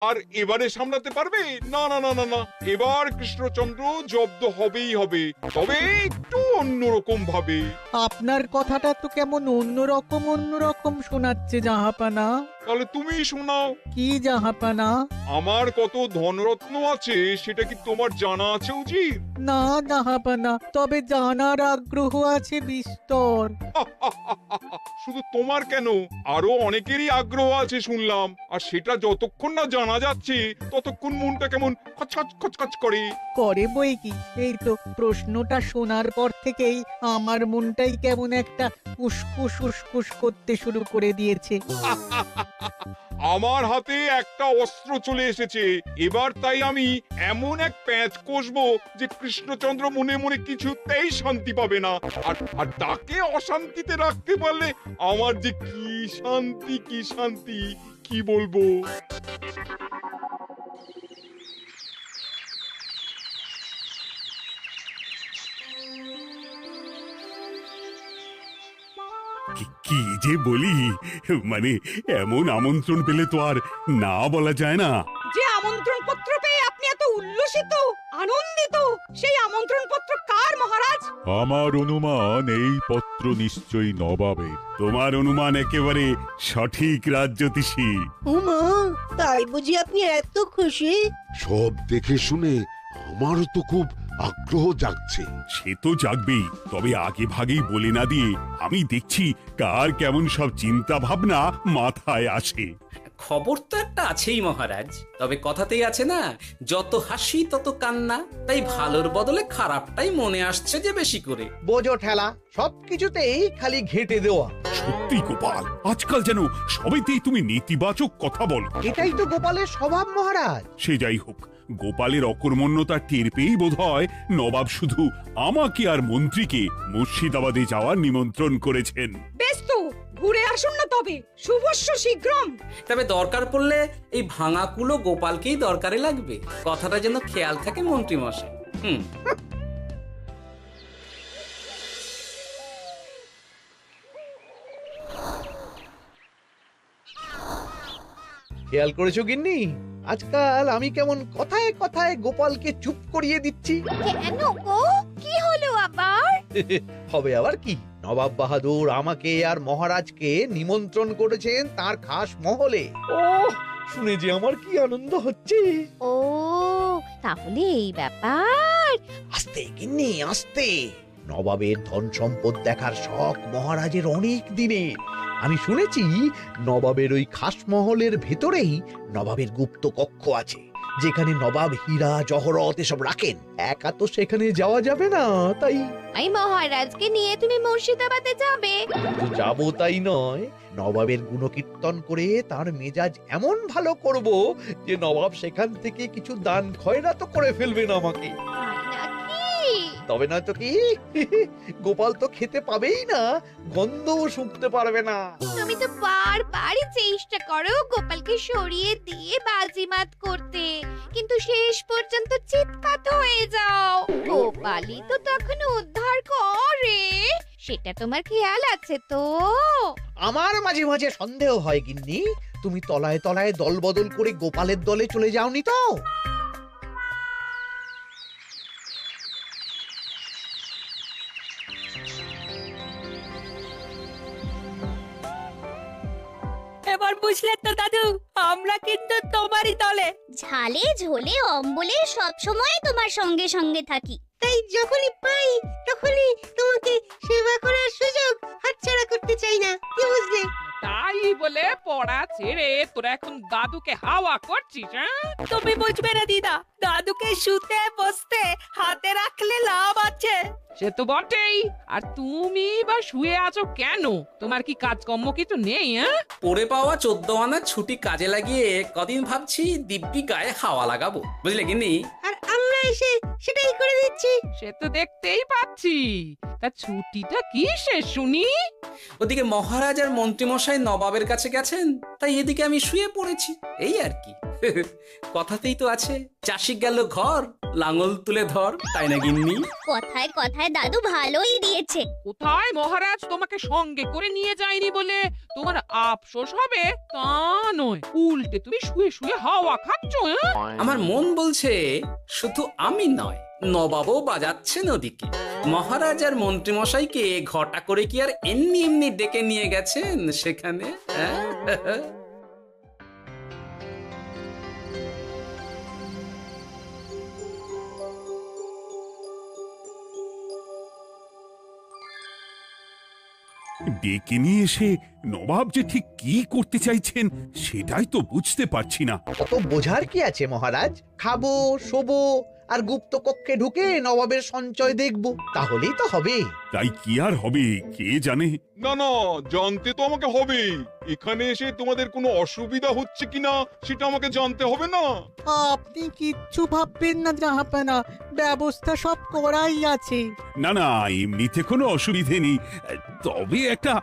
আর এবারে সামলাতে পারবে? না না না না না, এবার কৃষ্ণচন্দ্র জব্দ হবেই হবে, তবে একটু অন্যরকম ভাবে। আপনার কথাটা তো কেমন অন্যরকম শোনাচ্ছে জাহাপানা। তাহলে তুমি শোনাও। কি জাহাপানা? আমার কত ধনরত্ন আছে সেটা কি তোমার জানা আছে উজির? না জাহাপানা, তবে জানার আগ্রহ আছে বিস্তর। শুধু তোমার কেন, আরো অনেকেরই আগ্রহ আছে শুনলাম, আর সেটা যতক্ষণ না জানা যাচ্ছে ততক্ষণ মনটা কেমন খচখচ খচখচ করে। করে বই কি, এই তো প্রশ্নটা শোনার পর থেকেই আমার মনটাই কেমন একটা উসকুস উসকুস করতে শুরু করে দিয়েছে। আমার হাতে একটা অস্ত্র চলে এসেছে, এবার তাই আমি এমন এক প্যাঁচ কষবো যে কৃষ্ণচন্দ্র মনে মনে কিছুতেই শান্তি পাবে না, আর তাকে অশান্তিতে রাখতে পারলে আমার যে কি শান্তি কি শান্তি, কি বলবো। কি যে বলি, মানে এমন আমন্ত্রণ পেলে তো আর না বলা যায় না। যে আমন্ত্রণ পত্র পেয়ে আপনি এত উল্লসিত আনন্দিত, সেই আমন্ত্রণ পত্র কার মহারাজ? আমার অনুমান এই পত্র নিশ্চয়ই নবাবের। তোমার অনুমান একেবারে সঠিক রাজ্যতীষী। উমা, তাই বুঝি আপনি এত খুশি? সব দেখে শুনে আমারও তো খুব আগ্রহ জাগছে। সে তো জাগবেই, তবে আগে ভাগেই বলে না দিয়ে আমি দেখছি কার কেমন সব চিন্তা ভাবনা মাথায় আসে। খবর তো একটা আছেই মহারাজ, তবে কথাতেই আছে না, যত হাসি তত কান্না। তাই ভালোর বদলে খারাপটাই মনে আসছে যে বেশি করে। বোঝো ঠেলা, সবকিছুতেই খালি ঘেঁটে দেওয়া। সত্যি গোপাল, আজকাল যেন সবেতেই তুমি নেতিবাচক কথা বলো। এটাই তো গোপালের স্বভাব মহারাজ। সে যাই হোক, গোপালের অকর্মণ্যতা টের পেয়েই বোধ হয় নবাব শুধু আমাকে আর মন্ত্রীকে মুর্শিদাবাদে যাওয়ার নিমন্ত্রণ করেছেন। বেশ তো, ঘুরে আসুন না তবে, শুভস্য শীঘ্রম। তবে দরকার পড়লে এই ভাঙা কুলো গোপালকেই দরকারে লাগবে, কথাটা যেন খেয়াল থাকে মন্ত্রী মশাই। খেয়াল করেছো গিন্নি, আজকাল আমি কেমন কথায় কথায় গোপালকে চুপ করিয়ে দিচ্ছি? কেন গো, কি হলো আবার? হবে আবার কি, নবাব বাহাদুর আমাকে আর মহারাজকে নিমন্ত্রণ করেছেন তার খাস মহলে। ও শুনে যে আমার কি আনন্দ হচ্ছে। ও তাহলে এই ব্যাপার। আস্তে গিন্নি আস্তে, নবাবের ধন সম্পদ দেখার শখ মহারাজের অনেক দিনের। আমি শুনেছি নবাবের ওই খাস মহলের ভেতরেই নবাবের গুপ্ত কক্ষ আছে, যেখানে নবাব হীরা জহরত এসব রাখেন। একা তো সেখানে যাওয়া যাবে না, তাই এই মহারাজকে নিয়ে তুমি মুর্শিদাবাদে যাবে? যাবো তাই নয়, নবাবের গুণকীর্তন করে তার মেজাজ এমন ভালো করব যে নবাব সেখান থেকে কিছু দান খয়রাত করে ফেলবেন আমাকে। তবে নয় তো কি, গোপাল তো খেতে পাবেই না, গন্ধও শুঁকতে পারবে না। তুমি তো বারবারই চেষ্টা করো গোপালকে সরিয়ে দিয়ে বাজিমাত করতে, কিন্তু শেষ পর্যন্ত চিৎপাত হয়ে যাও। গোপালই তো তখন উদ্ধার করে, সেটা তোমার খেয়াল আছে তো? আমার মাঝে মাঝে সন্দেহ হয় গিন্নি, তুমি তলায় তলায় দল বদল করে গোপালের দলে চলে যাওনি তো? এবার বুঝলে তো দাদু, আমরা কিন্তু তোমারই দলে। ঝালে ঝোলে অম্বলে সব সময় তোমার সঙ্গে সঙ্গে থাকি। তাই যখনই পাই তখনই তোমাকে সেবা করার সুযোগ হাতছাড়া করতে চাই না, কি বুঝলে? তাই বলে পড়া ছেড়ে তোরা এখন দাদুকে হাওয়া করছিস? তুমি বুঝবে না দিদা, দাদুকে শুতে বসতে হাতে রাখলে লাভ আছে। সে তো বটেই, আর তুমি বা শুয়ে আছো কেন? তোমার কি কাজকর্ম কিছু নেই? পড়ে পাওয়া 14 আনার ছুটি কাজে লাগিয়ে কদিন ভাবছি দিব্যি গায়ে হাওয়া লাগাবো, বুঝলে গিন্নি? আর আমরা এসে সেটাই করে দিচ্ছি। সে তো দেখতেই পাচ্ছি, তা ছুটিটা কি শেষ শুনি? ওদিকে মহারাজ আর মন্ত্রীমশাই নবাবের কাছে গেছেন, তাই এদিকে আমি শুয়ে পড়েছি, এই আর কি। কথাতেই তো আছে, চাষি গেল ঘর, লাঙল তুলে ধর, তাই না গিন্নি? কথায় কথায় দাদু ভালোই দিয়েছে। কোথায় মহারাজ তোমাকে সঙ্গে করে নিয়ে যায়নি বলে তোমার আফসোস হবে তা নয়, উল্টে তুমি শুয়ে শুয়ে হাওয়া খাচ্ছ। আমার মন বলছে শুধু আমি নয়, নবাবও বাজাচ্ছেন ওদিকে। মহারাজ আর মন্ত্রীমশাইকে ঘটা করে কি আর এমনি এমনি ডেকে নিয়ে গেছেন সেখানে? ডেকে নিয়ে এসে নবাব যে ঠিক কি করতে চাইছেন সেটাই তো বুঝতে পারছি না। অত বোঝার কি আছে মহারাজ? খাবো, শোবো আর গুপ্ত কক্ষে ঢুকে নবাবের সঞ্চয় দেখব, তাহলেই তো হবে। তাই কি আর হবে কে জানে। না না, জানতে তো আমাকে হবে। এখানে এসে তোমাদের কোনো অসুবিধা হচ্ছে কিনা সেটা আমাকে জানতে হবে না? আপনি কিচ্ছু ভাববেন না জাহাপানা, ব্যবস্থা সব করাই আছে। না না, এমনিতে কোনো অসুবিধে নেই, তবে একটা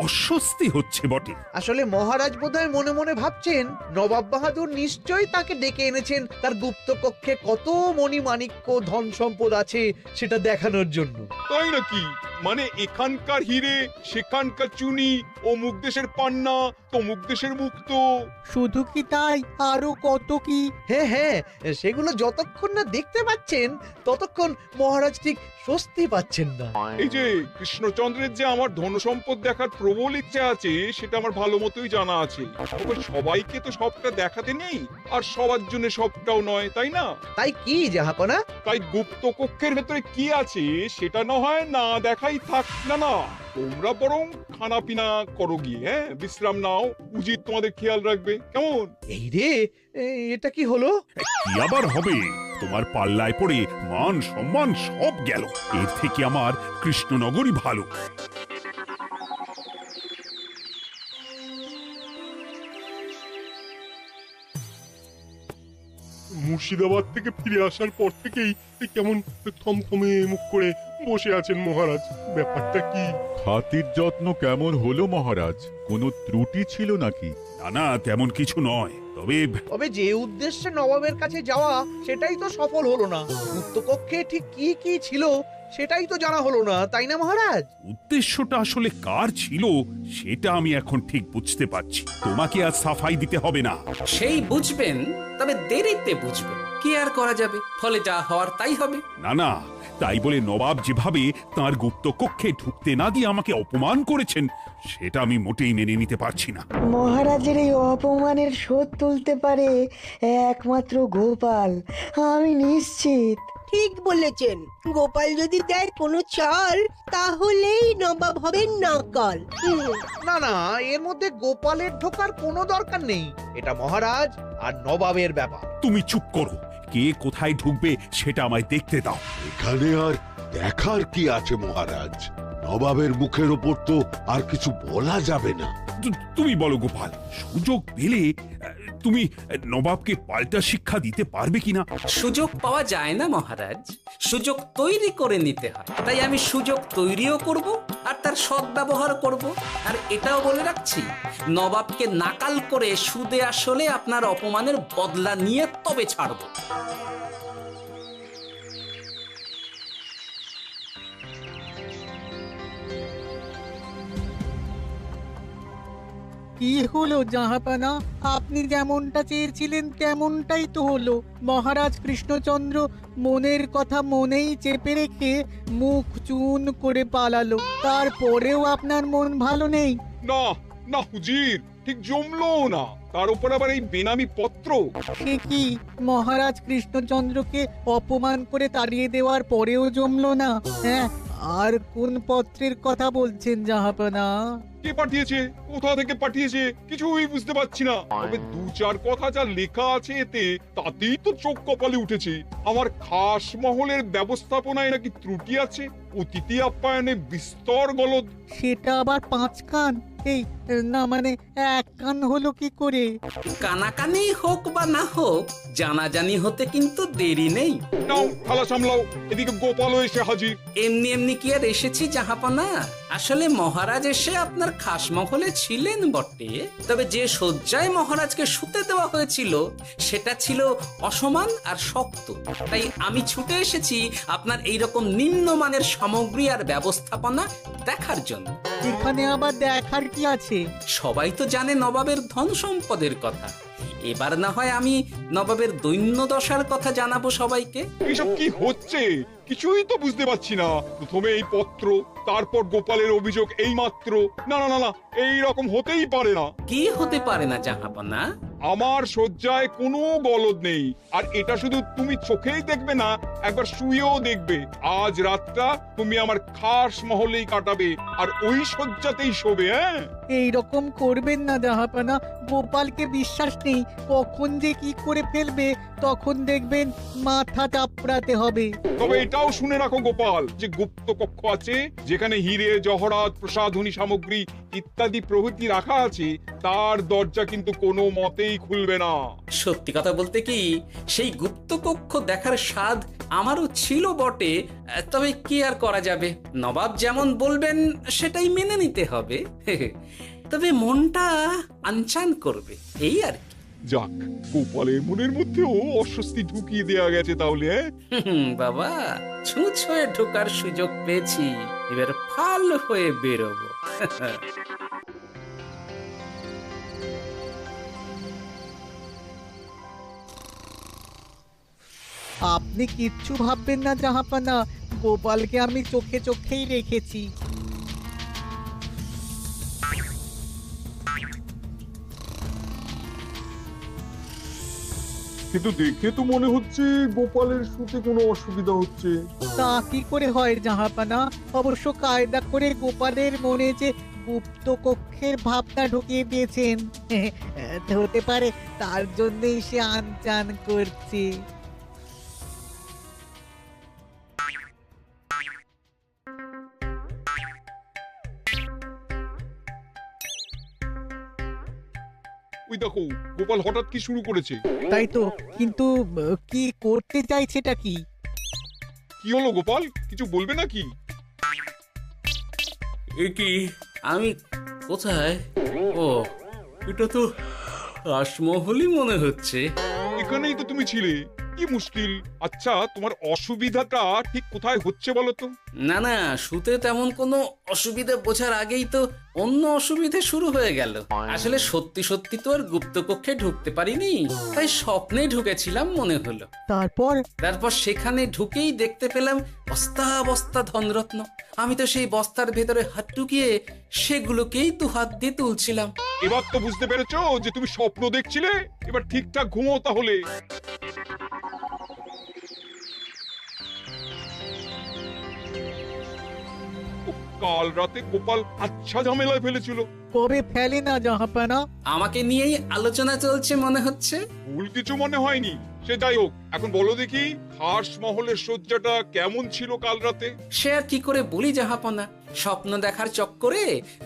অস্বস্তি হচ্ছে বটে। আসলে মহারাজ বোধহয় মনে মনে ভাবছেন নবাব বাহাদুর নিশ্চয়ই তাকে ডেকে এনেছেন তার গুপ্ত কক্ষে কত মণিমাণিক্য ধন সম্পদ আছে সেটা দেখানোর জন্য। তাই নাকি? মানে এখানকার হিরে, সেখানকার চুনি, অমুক দেশের পান্না, তমুক দেশের মুক্তো। শুধু কি তাই, আরো কত কি। হ্যাঁ হ্যাঁ, সেগুলো যতক্ষণ না দেখতে পাচ্ছেন ততক্ষণ মহারাজ ঠিক স্বস্তি পাচ্ছেন না। এই যে কৃষ্ণচন্দ্রের যে আমার ধন সম্পদ দেখার প্রবল ইচ্ছা আছে সেটা আমার ভালো মতোই জানা আছে। তবে সবাইকে তো সবটা দেখাতে নেই, আর সবার জন্য সবটাও নয়, তাই না? তাই কি জাহাপনা? তাই গুপ্ত কক্ষের ভেতরে কি আছে সেটা না হয় না দেখাই থাক। না না, তোমরা বরং খানা পিনা করো গিয়ে, হ্যাঁ, বিশ্রাম নাও। উচিত তোমাদের খেয়াল রাখবে, কেমন? এই রে, এটা কি হলো? কি আবার হবে? তোমার পাল্লায় পড়ে মান সম্মান সব গেল। এর থেকে আমার কৃষ্ণনগরই ভালো। মুর্শিদাবাদ থেকে ফিরে আসার পর থেকেই কেমন থমথমে মুখ করে বসে আছেন মহারাজ। ব্যাপারটা কি? খাতির যত্ন কেমন হলো মহারাজ? কোনো ত্রুটি ছিল নাকি? না না, তেমন কিছু নয়, তবে যে উদ্দেশ্যে নবাবের কাছে যাওয়া সেটাই তো সফল হলো না। গুপ্ত কক্ষে ঠিক কি কি ছিল সেটাই তো জানা হলো না, তাই না মহারাজ? উদ্দেশ্যটা আসলে কার ছিল সেটা আমি এখন ঠিক বুঝতে পারছি। তোমাকে আজ সাফাই দিতে হবে না। সেই বুঝবেন, তবে দেরিতে বুঝবেন। কি আর করা যাবে, ফলে যা হওয়ার তাই হবে। না না, তাই বলে নবাব যেভাবে তার গুপ্ত কক্ষে ঢুকতে না দিয়ে আমাকে অপমান করেছেন সেটা আমি মোটেই মেনে নিতে পারছি না। মহারাজের এই অপমানের শোধ তুলতে পারে একমাত্র গোপাল, আমি নিশ্চিত। ঠিক বলেছেন, গোপাল যদি দেয় কোনো চাল তাহলেই নবাব হবেন নকল। না না, এর মধ্যে গোপালের ঢোকার কোনো দরকার নেই। এটা মহারাজ আর নবাবের ব্যাপার। তুমি চুপ করো, কে কোথায় ঢুকবে সেটা আমায় দেখতে দাও। এখানে আর দেখার কি আছে মহারাজ? নবাবের মুখের ওপর তো আর কিছু বলা যাবে না। তুমি বলো গোপাল, সুযোগ পেলে তুমি নবাবকে পাল্টা শিক্ষা দিতে পারবে কিনা? সুযোগ পাওয়া যায় না মহারাজ, সুযোগ তৈরি করে নিতে হয়। তাই আমি সুযোগ তৈরিও করব আর তার সদ্ব্যবহার করব। আর এটাও বলে রাখছি, নবাবকে নাকাল করে সুদে আসলে আপনার অপমানের বদলা নিয়ে তবে ছাড়ব। কি হলো জাহাপানা, আপনি যেমনটা চেয়েছিলেন তেমনটাই তো হলো। মহারাজ কৃষ্ণচন্দ্র মনের কথা মনেই চেপে রেখে মুখ চুন করে পালালো, তারপরেও আপনার মন ভালো নেই? না না হুজির, ঠিক জমলো না। তার উপর আবার এই বেনামি পত্র। সে কি, মহারাজ কৃষ্ণচন্দ্রকে অপমান করে তাড়িয়ে দেওয়ার পরেও জমলো না? হ্যাঁ, আর কোন পত্রের কথা বলছেন জাহাপানা? কে পাঠিয়েছে, কোথা থেকে পাঠিয়েছে কিছুই বুঝতে পারছি না। তবে দু চার কথা যা লেখা আছে এতে, তাতেই তো চোখ কপালে উঠেছে। আমার খাস মহলের ব্যবস্থাপনায় নাকি ত্রুটি আছে, অতিথি আপ্যায়নে বিস্তর গলদ। সেটা আবার 5 কান? এই না, মানে 1 কান হলো কি করে? কানাকানি হোক বা না হোক, জানাজানি হতে কিন্তু দেরি নেই। নাও থালা সামলাও, এদিকে গোপালও এসে হাজির। এমনি এমনি কি আর এসেছি জাহাপনা? আসলে মহারাজ এসে আপনার খাসমহলে ছিলেন বটে, তবে যে শয্যায় মহারাজকে শুতে দেওয়া হয়েছিল সেটা ছিল অসমান আর শক্ত। তাই আমি ছুটে এসেছি আপনার এইরকম নিম্নমানের সামগ্রী আর ব্যবস্থাপনা দেখার জন্য। এখানে আবার দেখার কি আছে? সবাই তো জানে নবাবের ধন সম্পদের কথা, এবার না হয় আমি নবাবের দৈন্য দশার কথা জানাবো সবাইকে। এইসব কি হচ্ছে কিছুই তো বুঝতে পারছি না। প্রথমে এই পত্র, তারপর গোপালের অভিযোগ এই মাত্র। না না না না, এই রকম হতেই পারে না। কি হতে পারে না জাহাপনা? আমার শয্যায় কোনো গলদ নেই, আর এটা শুধু তুমি চোখেই দেখবে না, একবার শুয়েও দেখবে। আজ রাতটা তুমি আমার খাস মহলেই কাটাবে, আর ওই শয্যাতেই শোবে। হ্যাঁ, এই রকম করবেন না জাহাপানা, গোপালকে বিশ্বাস নেই, কখন যে কি করে ফেলবে তখন দেখবেন মাথা চাপড়াতে হবে। তবে এটাও শুনে রাখো গোপাল, যে গুপ্ত কক্ষ আছে যেখানে হিরে জহরাত প্রসাধনী সামগ্রী ইত্যাদি প্রভৃতি রাখা আছে, তার দরজা কিন্তু কোনো মতেই খুলবে না। সত্যি কথা বলতে কি, সেই গুপ্ত কক্ষ দেখার স্বাদ আমারও ছিল বটে, তবে কি আর করা যাবে, নবাব যেমন বলবেন সেটাই মেনে নিতে হবে। তবে মনটা আনচান করবে, এই আর কি। যাক, গোপালের মনের মধ্যেও অস্বস্তি ঢুকিয়ে দেয়া গেছে তাহলে। বাবা, ছুঁচ হয়ে ঢোকার সুযোগ পেয়েছি, এবার ফাল হয়ে বেরোবো। আপনি কিচ্ছু ভাববেন না জাহাপানা, গোপালকে আমি চোখে চোখেই রেখেছি। কিন্তু দেখে তো মনে হচ্ছে গোপালের শুতে কোনো অসুবিধা হচ্ছে। তা কি করে হয় জাহাপানা? অবশ্য কায়দা করে গোপালের মনে যে গুপ্ত কক্ষের ভাবনা ঢুকিয়ে দিয়েছেন, হতে পারে তার জন্যই সে আনচান করছে। ওই দেখো, গোপাল হঠাৎ কি শুরু করেছে। তাই তো, কিন্তু কি করতে চাইছেটা কি? কি হলো গোপাল, কিছু বলবে নাকি? কি আমি কোথায়? ও, এটা তো রাসমহলই মনে হচ্ছে। এখানেই তো তুমি ছিলে, কি মুশকিল। আচ্ছা, তোমার অসুবিধাটা ঠিক কোথায় হচ্ছে বলো তো? না না, শুতে তেমন কোনো অসুবিধা বোঝার আগেই তো অন্য অসুবিধা শুরু হয়ে গেল। আসলে সত্যি সত্যি তো আর গুপ্ত কক্ষে ঢুকতে পারিনি, তাই স্বপ্নে ঢুকেছিলাম মনে হলো। তারপর সেখানে ঢুকেই দেখতে পেলাম বস্তা বস্তা ধনরত্ন। আমি তো সেই বস্তার ভেতরে হাত ঢুকিয়ে সেগুলোকেই তো হাত দিয়ে তুলছিলাম। এবার তো বুঝতে পেরেছো যে তুমি স্বপ্ন দেখছিলে। এবার ঠিকঠাক ঘুমো তাহলে। কাল রাতে গোপাল আচ্ছা ঝামেলায় ফেলেছিল। কবে ফেলে না জাহাপানা? আমাকে নিয়েই আলোচনা চলছে মনে হচ্ছে। ভুল কিছু মনে হয়নি, সে যাই হোক। এখন বলো দেখি, খাস মহলের সজ্জাটা কেমন ছিল কাল রাতে? সে আর কি করে বলি জাহাপনা, স্বপ্ন দেখার চক্করে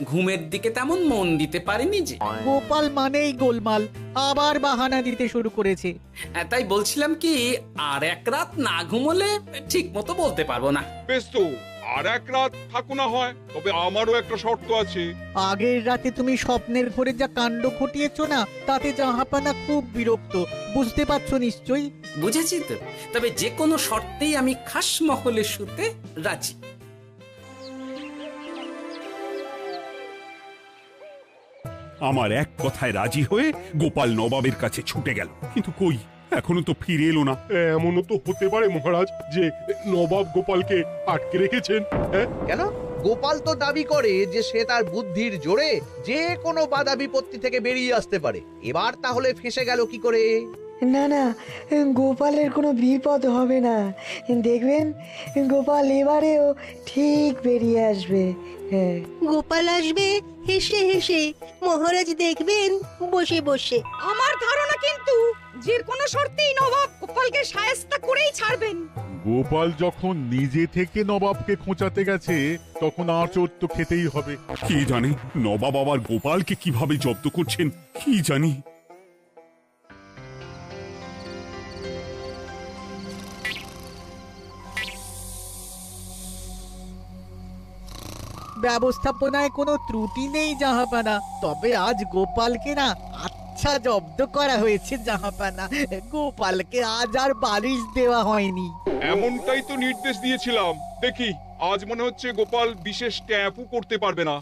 ঘুমের দিকে তেমন মন দিতে পারিনি যে। গোপাল মানেই গোলমাল, আবার বাহানা দিতে শুরু করেছে। তাই বলছিলাম কি, আর এক রাত না ঘুমোলে ঠিক মতো বলতে পারবো না। বেশ তো, আর এক রাত থাকো না হয়, তবে আমারও একটা শর্ত আছে। আগের রাতে তুমি স্বপ্নের ঘরে যা কাণ্ড ঘটিয়েছো না, তাতে জাহাপানা খুব বিরক্ত, বুঝতে পারছো নিশ্চয়ই। বুঝেছি তো, তবে যে কোনো শর্তেই আমি খাস মহলে শুতে রাজি। আমার এক কথায় রাজি হয়ে গোপাল নবাবের কাছে ছুটে গেল, কিন্তু কই, এখনো তো ফিরে এলো না। এমনও তো হতে পারে মহারাজ যে নবাব গোপালকে আটকে রেখেছেন। কেন? গোপাল তো দাবি করে যে সে তার বুদ্ধির জোরে যে কোনো বাধা বিপত্তি থেকে বেরিয়ে আসতে পারে। এবার তাহলে ফেঁসে গেল কি করে? না না, গোপালের কোনো বিপদ হবে না, দেখবেন গোপাল এবারেও ঠিক বেরিয়ে আসবে। হ্যাঁ, গোপাল আসবে হেসে হেসে, মহারাজ দেখবেন বসে বসে। আমার ধারণা কিন্তু যে কোনো শর্তেই নবাব গোপালকে শায়েস্তা করেই ছাড়বেন। গোপাল যখন নিজে থেকে নবাবকে খোঁচাতে গেছে, তখন আঁচড় তো খেতেই হবে। কি জানে নবাব আবার গোপালকে কিভাবে জব্দ করছেন, কি জানি। ব্যবস্থাপনায় কোনো ত্রুটি নেই জাহাপানা, তবে আজ গোপালকে না আচ্ছা জব্দ করা হয়েছে জাহাপানা। গোপালকে আজ আর বালিশ দেওয়া হয়নি। এমনটাই তো নির্দেশ দিয়েছিলাম। দেখি আজ মনে হচ্ছে গোপাল বিশেষ ট্যাপও করতে পারবে না।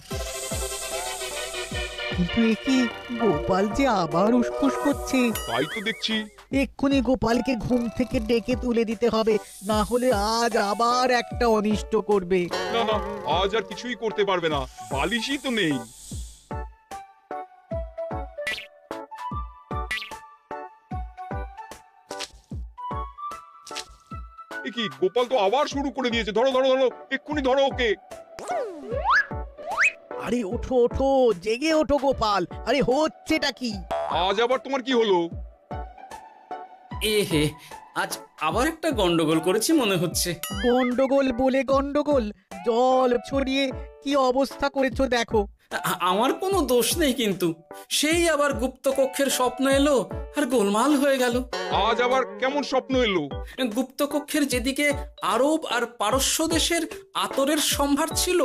কিন্তু এ কি, গোপাল যে আবার উসখুস করছে। তাই তো দেখছি। এক্ষুনি গোপালকে ঘুম থেকে ডেকে তুলে দিতে হবে, না হলে আজ আবার একটা অনিষ্ট করবে। না না, আজ আর কিছুই করতে পারবে না, বালিশই তো নেই। এ কি, গোপাল তো আবার শুরু করে দিয়েছে। ধরো ধরো ধরো, এক্ষুনি ধরো ওকে। আরে ওঠো ওঠো, জেগে ওঠো গোপাল। আরে হচ্ছেটা কি? আজ আবার তোমার কি হলো? এ হে, আজ আবার একটা গন্ডগোল করেছি মনে হচ্ছে। গন্ডগোল বলে গন্ডগোল, জল ছড়িয়ে কি অবস্থা করেছো দেখো। আমার কোনো দোষ নেই, কিন্তু সেই আবার গুপ্তকক্ষের স্বপ্ন এলো আর গোলমাল হয়ে গেল। আজ আবার কেমন স্বপ্ন এলো? গুপ্তকক্ষের যেদিকে আরব আর পারস্য দেশের আতরের সম্ভার ছিল,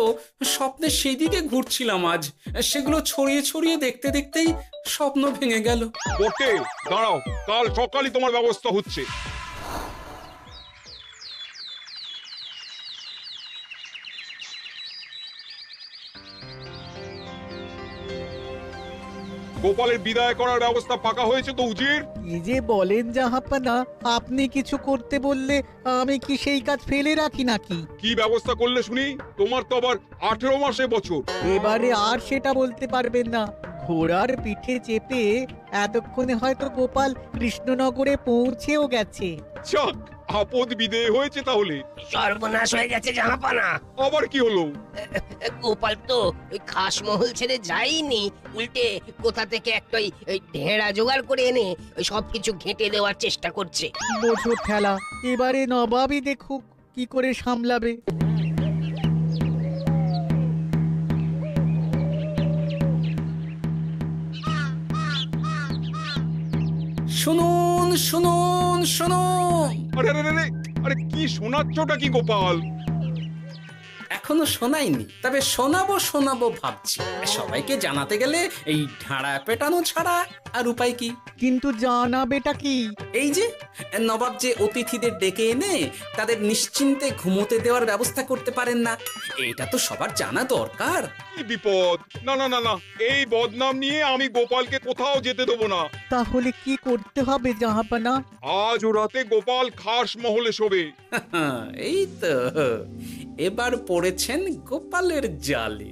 স্বপ্নে সেই দিকে ঘুরছিলাম আজ। সেগুলো ছড়িয়ে ছড়িয়ে দেখতে দেখতেই স্বপ্ন ভেঙে গেল। বটে, দাঁড়াও, কাল সকালই তোমার ব্যবস্থা হচ্ছে। গোপালের বিদায় করার ব্যবস্থা পাকা হয়েছে তো উজির? কি যে বলেন জাহাপানা, আপনি কিছু করতে বললে আমি কি সেই কাজ ফেলে রাখি নাকি? কি ব্যবস্থা করলে শুনি? তোমার তো আবার 18 মাসে বছর। এবারে আর সেটা বলতে পারবেন না। ঘোড়ার পিঠে চেপে এতক্ষণে হয়তো গোপাল কৃষ্ণনগরে পৌঁছেও গেছে। যাক, আপদ বিদেয় হয়েছে তাহলে। সর্বনাশ হয়ে গেছে জাহাপানা। আবার কি হলো? গোপাল তো ওই খাসমহল ছেড়ে যায়নি, উল্টে কোথা থেকে একটা ওই ঢেঁড়া জোগাড় করে এনে ওই সবকিছু ঘেঁটে দেওয়ার চেষ্টা করছে। বোঝো ঠেলা, এবারে নবাবই দেখুক কি করে সামলাবে। শুনুন শুনুন শুনুন। আরে আরে আরে, আরে কি শোনাচ্ছটা কি গোপাল? এখনো শোনাইনি, তবে শোনাবো ভাবছি। সবাইকে জানাতে গেলে এই ঢাড়া পেটানো ছাড়া আর উপায় কি? কিন্তু জানাবেটা কি? এই যে নবাব যে অতিথিদের ডেকে এনে তাদের নিশ্চিন্তে ঘুমোতে দেওয়ার ব্যবস্থা করতে পারেন না, এটা তো সবার জানা দরকার। কি বিপদ! না না না না, এই বদনাম নিয়ে আমি গোপালকে কোথাও যেতে দেবো না। তাহলে কি করতে হবে জাহাপানা? আজ ও রাতে গোপাল খাস মহলে শোবে। এই তো এবার পড়েছেন গোপালের জালে।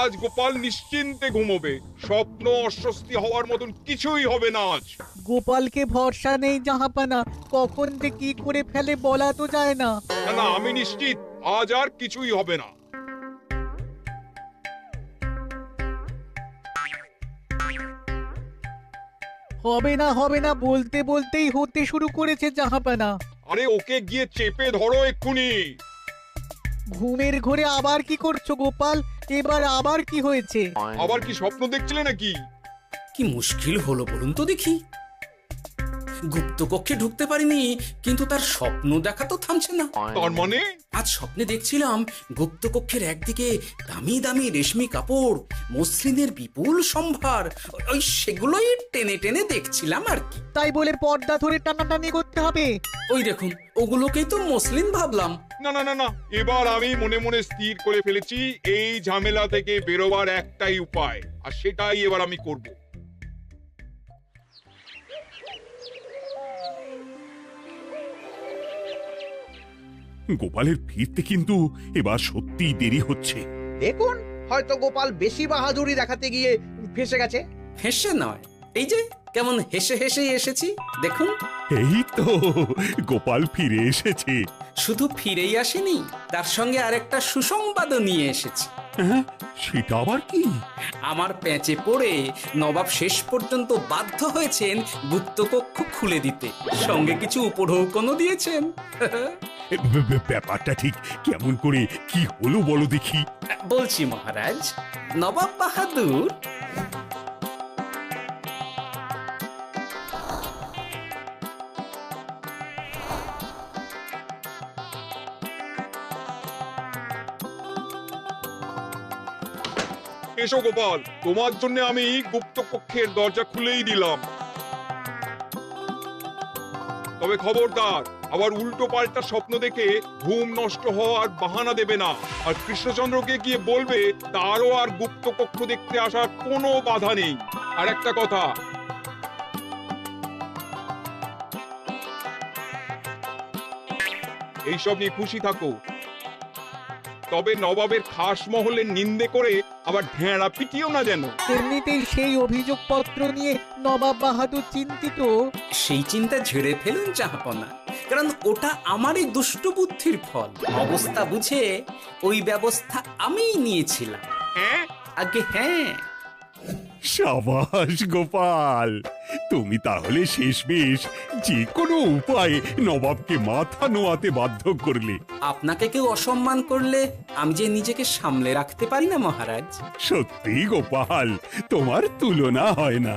আজ গোপাল নিশ্চিন্তে ঘুমোবে। স্বপ্ন অস্বস্তি হওয়ার মতন কিছুই হবে না আজ। গোপালকে ভরসা নেই জাহাপানা, কখন যে কি করে ফেলে বলা তো যায় না। না না, আমি নিশ্চিত আজ আর কিছুই হবে না। হবে না বলতে বলতেই হতে শুরু করেছে জাহাপানা। আরে ওকে গিয়ে চেপে ধরো এক্ষুনি। ঘুমের ঘোরে আবার কি করছো গোপাল? এবার আবার কি হয়েছে? আবার কি স্বপ্ন দেখছিলে নাকি? কি মুশকিল হলো বলুন তো দেখি। গুপ্তকক্ষে ঢুকতে পারিনি, কিন্তু তার স্বপ্ন দেখা তো থামছে না। তার মানে? আজ স্বপ্নে দেখছিলাম গুপ্তকক্ষের একদিকে দামি দামি রেশমি কাপড়, মসলিনের বিপুল সম্ভার, ওই সেগুলোই টেনে টেনে দেখছিলাম আর কি। তাই বলে পর্দা ধরে টানাটানি করতে হবে? ওই দেখুন, ওগুলোকেই তো মসলিন ভাবলাম। না না না না, এবার আমি মনে মনে স্থির করে ফেলেছি এই ঝামেলা থেকে বেরোবার একটাই উপায়, আর সেটাই এবার আমি করব। গোপালের ফিরতে কিন্তু এবার সত্যিই দেরি হচ্ছে। দেখুন, হয়তো গোপাল বেশি বাহাদুরি দেখাতে গিয়ে ফেসে গেছে। হেসে নয়, এই যে কেমন হেসে হেসেই এসেছি দেখুন। এই তো গোপাল ফিরে এসেছে। শুধু ফিরেই আসেনি, তার সঙ্গে আরেকটা সুসংবাদও নিয়ে এসেছি। হ্যাঁ, সেটা আবার কি? আমার প্যাঁচে পড়ে নবাব শেষ পর্যন্ত বাধ্য হয়েছেন গুপ্তকক্ষ খুলে দিতে, সঙ্গে কিছু উপঢৌকনও দিয়েছেন। ব্যাপারটা ঠিক কেমন করে কি হলো বলো দেখি। বলছি মহারাজ, নবাব বাহাদুর এসো গোপাল, তোমার জন্য আমি গুপ্ত কক্ষের দরজা খুলেই দিলাম। তবে খবরদার, আবার উল্টো পাল্টা স্বপ্ন দেখে ঘুম নষ্ট হওয়ার বাহানা দেবে না। আর কৃষ্ণচন্দ্রকে গিয়ে বলবে তারও আর গুপ্ত কক্ষ দেখতে আসার কোনো বাধা নেই। আর একটা কথা, এইসব নিয়ে খুশি থাকো, তবে নবাবের খাস মহলের নিন্দে করে আবার ঢেঁড়া পিটিও না যেন। এমনিতেই সেই অভিযোগপত্র নিয়ে নবাব বাহাদুর চিন্তিত। সেই চিন্তা ঝেড়ে ফেলুন জাহাপনা, কারণ ওটা আমারই দুষ্ট বুদ্ধির ফল। অবস্থা বুঝে ওই ব্যবস্থা আমিই নিয়েছিলাম। হ্যাঁ আগে হ্যাঁ। সাবাস গোপাল, তুমি তাহলে শেষমেশ যে কোনো উপায়ে নবাবকে মাথা নোয়াতে বাধ্য করলে। আপনাকে কেউ অসম্মান করলে আমি যে নিজেকে সামলে রাখতে পারি না মহারাজ। সত্যি গোপাল, তোমার তুলনা হয় না।